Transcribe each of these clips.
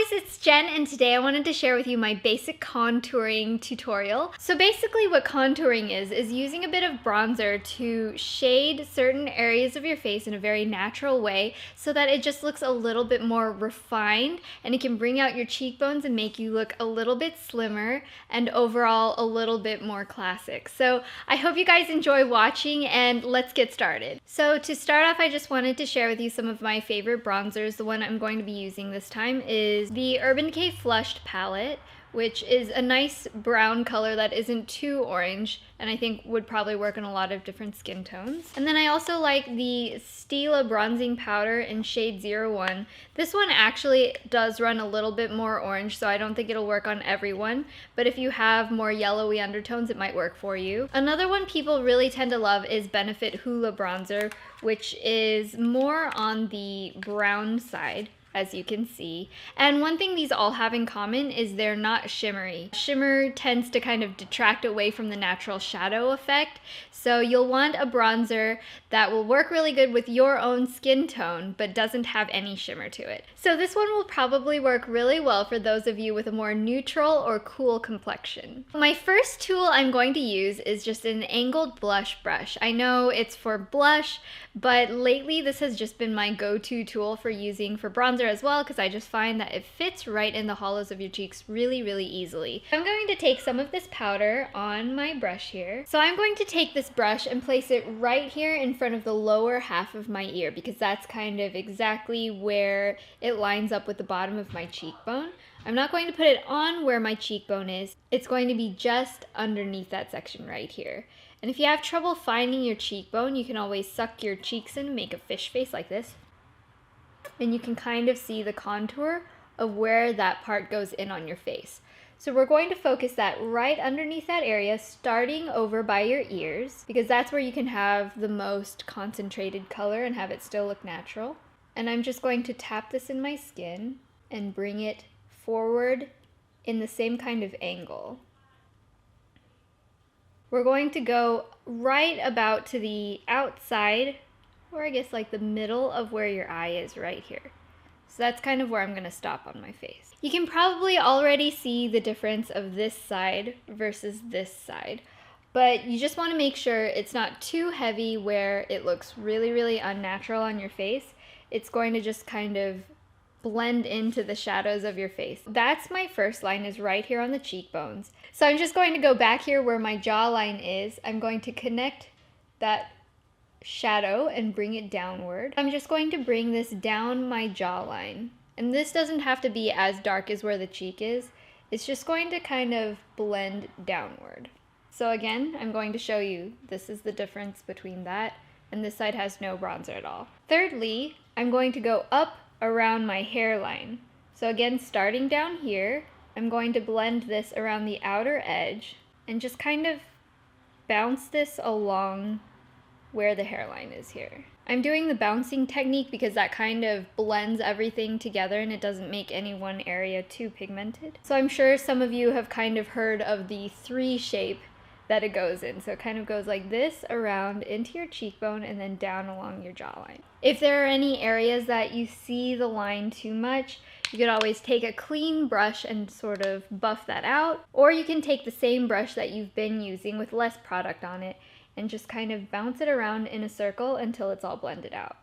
guys, it's Jen, and today I wanted to share with you my basic contouring tutorial. So basically what contouring is using a bit of bronzer to shade certain areas of your face in a very natural way so that it just looks a little bit more refined and it can bring out your cheekbones and make you look a little bit slimmer and overall a little bit more classic. So I hope you guys enjoy watching, and let's get started. So to start off, I just wanted to share with you some of my favorite bronzers. The one I'm going to be using this time is the Urban Decay Flushed palette, which is a nice brown color that isn't too orange and I think would probably work in a lot of different skin tones. And then I also like the Stila bronzing powder in shade 01. This one actually does run a little bit more orange, so I don't think it'll work on everyone, but if you have more yellowy undertones, it might work for you. Another one people really tend to love is Benefit Hoola bronzer, which is more on the brown side, as you can see. And one thing these all have in common is they're not shimmery. Shimmer tends to kind of detract away from the natural shadow effect, so you'll want a bronzer that will work really good with your own skin tone but doesn't have any shimmer to it. So this one will probably work really well for those of you with a more neutral or cool complexion. My first tool I'm going to use is just an angled blush brush. I know it's for blush, but lately this has just been my go-to tool for using for bronzer as well, because I just find that it fits right in the hollows of your cheeks really easily. I'm going to take some of this powder on my brush here. So I'm going to take this brush and place it right here in front of the lower half of my ear, because that's kind of exactly where it lines up with the bottom of my cheekbone. I'm not going to put it on where my cheekbone is. It's going to be just underneath that section right here. And if you have trouble finding your cheekbone, you can always suck your cheeks in and make a fish face like this. And you can kind of see the contour of where that part goes in on your face. So we're going to focus that right underneath that area, starting over by your ears, because that's where you can have the most concentrated color and have it still look natural. And I'm just going to tap this in my skin and bring it forward in the same kind of angle. We're going to go right about to the outside, or I guess like the middle of where your eye is right here. So that's kind of where I'm going to stop on my face. You can probably already see the difference of this side versus this side, but you just want to make sure it's not too heavy where it looks really unnatural on your face. It's going to just kind of blend into the shadows of your face. That's my first line, is right here on the cheekbones. So I'm just going to go back here where my jawline is. I'm going to connect that shadow and bring it downward. I'm just going to bring this down my jawline. And this doesn't have to be as dark as where the cheek is. It's just going to kind of blend downward. So again, I'm going to show you this is the difference between that, and this side has no bronzer at all. Thirdly, I'm going to go up around my hairline. So again, starting down here, I'm going to blend this around the outer edge and just kind of bounce this along where the hairline is here. I'm doing the bouncing technique because that kind of blends everything together and it doesn't make any one area too pigmented. So I'm sure some of you have kind of heard of the 3 shape that it goes in. So it kind of goes like this around into your cheekbone and then down along your jawline. If there are any areas that you see the line too much, you could always take a clean brush and sort of buff that out, or you can take the same brush that you've been using with less product on it and just kind of bounce it around in a circle until it's all blended out.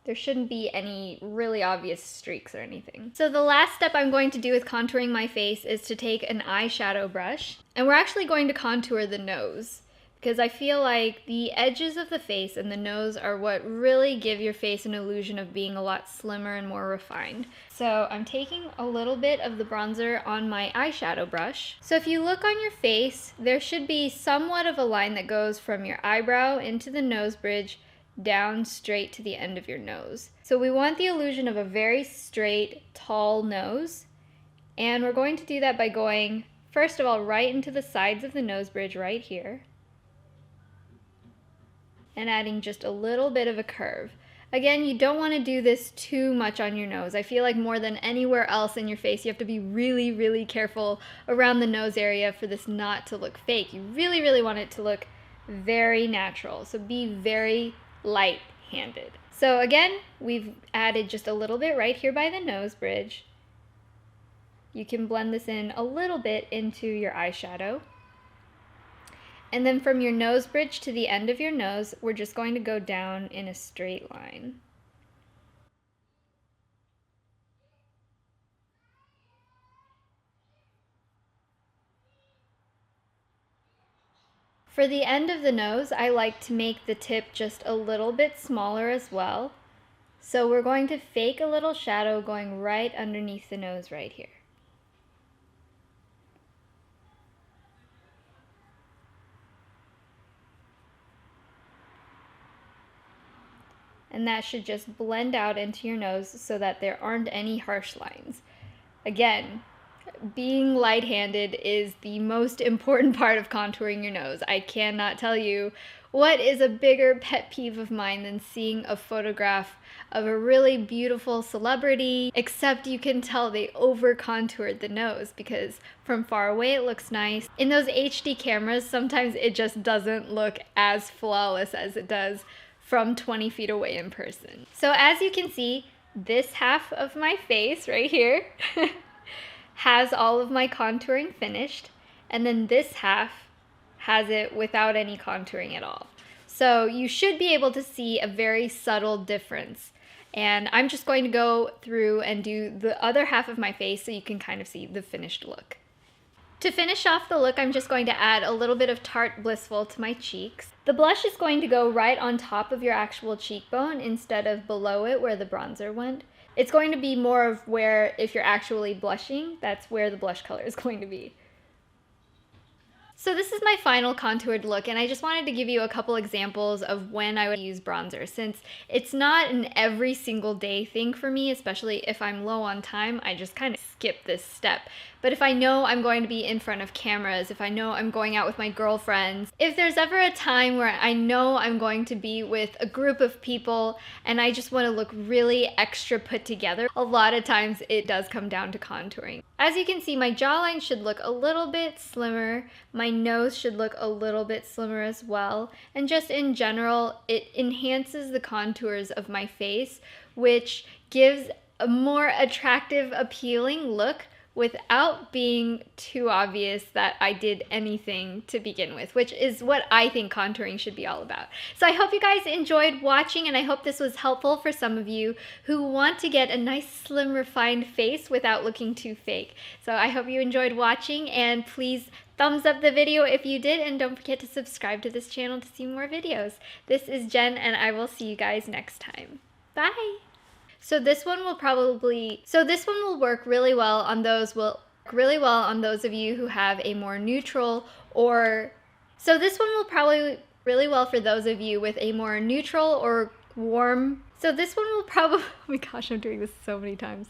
There shouldn't be any really obvious streaks or anything. So the last step I'm going to do with contouring my face is to take an eyeshadow brush, and we're actually going to contour the nose, because I feel like the edges of the face and the nose are what really give your face an illusion of being a lot slimmer and more refined. So I'm taking a little bit of the bronzer on my eyeshadow brush. So if you look on your face, there should be somewhat of a line that goes from your eyebrow into the nose bridge down straight to the end of your nose. So we want the illusion of a very straight, tall nose, and we're going to do that by going, first of all, right into the sides of the nose bridge right here, and adding just a little bit of a curve. Again, you don't want to do this too much on your nose. I feel like more than anywhere else in your face, you have to be really careful around the nose area for this not to look fake. You really want it to look very natural, so be very light-handed. So again, we've added just a little bit right here by the nose bridge, You can blend this in a little bit into your eyeshadow. And then from your nose bridge to the end of your nose, we're just going to go down in a straight line. For the end of the nose, I like to make the tip just a little bit smaller as well. So we're going to fake a little shadow going right underneath the nose right here. And that should just blend out into your nose so that there aren't any harsh lines. Again, being light-handed is the most important part of contouring your nose. I cannot tell you what is a bigger pet peeve of mine than seeing a photograph of a really beautiful celebrity, except you can tell they over-contoured the nose because from far away it looks nice. In those HD cameras, sometimes it just doesn't look as flawless as it does from 20 feet away in person. So as you can see, this half of my face right here has all of my contouring finished, and then this half has it without any contouring at all. So you should be able to see a very subtle difference. And I'm just going to go through and do the other half of my face so you can kind of see the finished look. To finish off the look, I'm just going to add a little bit of Tarte Blissful to my cheeks. The blush is going to go right on top of your actual cheekbone instead of below it where the bronzer went. It's going to be more of where, if you're actually blushing, that's where the blush color is going to be. So this is my final contoured look, and I just wanted to give you a couple examples of when I would use bronzer, since it's not an every single day thing for me, especially if I'm low on time. I just kind of skip this step. But if I know I'm going to be in front of cameras, if I know I'm going out with my girlfriends, if there's ever a time where I know I'm going to be with a group of people and I just want to look really extra put together, a lot of times it does come down to contouring. As you can see, my jawline should look a little bit slimmer, my nose should look a little bit slimmer as well, and just in general, it enhances the contours of my face, which gives a more attractive, appealing look without being too obvious that I did anything to begin with, which is what I think contouring should be all about. So I hope you guys enjoyed watching, and I hope this was helpful for some of you who want to get a nice, slim, refined face without looking too fake. So I hope you enjoyed watching, and please thumbs up the video if you did, and don't forget to subscribe to this channel to see more videos. This is Jen, and I will see you guys next time. Bye! So this one will work really well on those of you who have a more neutral or oh my gosh, I'm doing this so many times.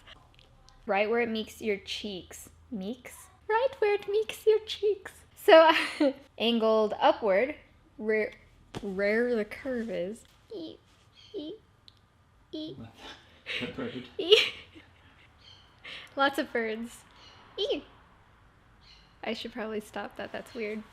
Right where it meets your cheeks. Right where it meets your cheeks. So angled upward, where the curve is. A bird. Lots of birds. I should probably stop that. That's weird.